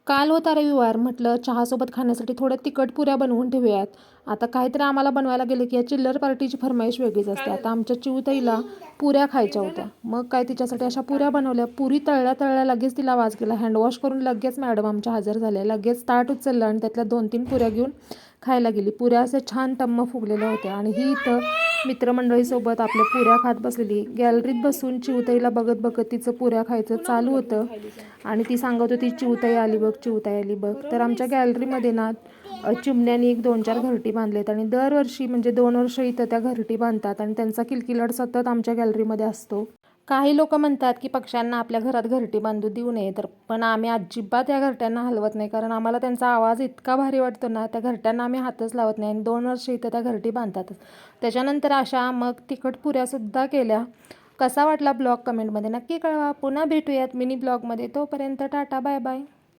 काल होता रविवार, म्हटलं चहासोबत खाण्यासाठी थोड्या तिखट पुऱ्या बनवून ठेवूयात. आता काहीतरी आम्हाला बनवायला गेलं की या चिल्लर पार्टीची फरमाईश वेगळीच असते. आता आमच्या चिऊताईला पुऱ्या खायच्या होत्या, मग काय तिच्यासाठी अशा पुऱ्या बनवल्या. पुरी तळल्या तळल्या लगेच तिला आवाज केला. हँडवॉश करून लगेच मॅडम आमच्या हजर झाल्या. लगेच ताट उचललं आणि त्यातल्या 2-3 पुऱ्या घेऊन खायला गेली. पुऱ्या असे छान टम्म फुगलेल्या होत्या आणि ही इथं मित्रमंडळीसोबत आपल्या पुऱ्या खात बसलेली. गॅलरीत बसून चिऊताईला बघत बघत तिचं पुऱ्या खायचं चालू होतं आणि ती सांगत होती, चिऊताई आली बघ, चिऊताई आली बघ. तर आमच्या गॅलरीमध्ये ना चिमण्यानी एक 2-4 घरटी बांधलेत आणि दरवर्षी म्हणजे 2 वर्ष इथं त्या घरटी बांधतात आणि त्यांचा किलकिलाट सतत आमच्या गॅलरीमध्ये असतो. काही लोक म्हणतात की पक्ष्यांना आपल्या घरात घरटी बांधू देऊ नये, पण आम्ही अजिबात या घरट्यांना हलवत नाही, कारण आम्हाला त्यांचा आवाज इतका भारी वाटतो ना, त्या घरट्यांना आम्ही हातच लावत नाही आणि 2 वर्ष इथं त्या घरटी बांधतातच. त्याच्यानंतर अशा मग तिखट पुऱ्यासुद्धा केल्या. कसा वाटला ब्लॉग कमेंटमध्ये नक्की कळवा. पुन्हा भेटूयात मिनी ब्लॉगमध्ये. तोपर्यंत टाटा बाय बाय.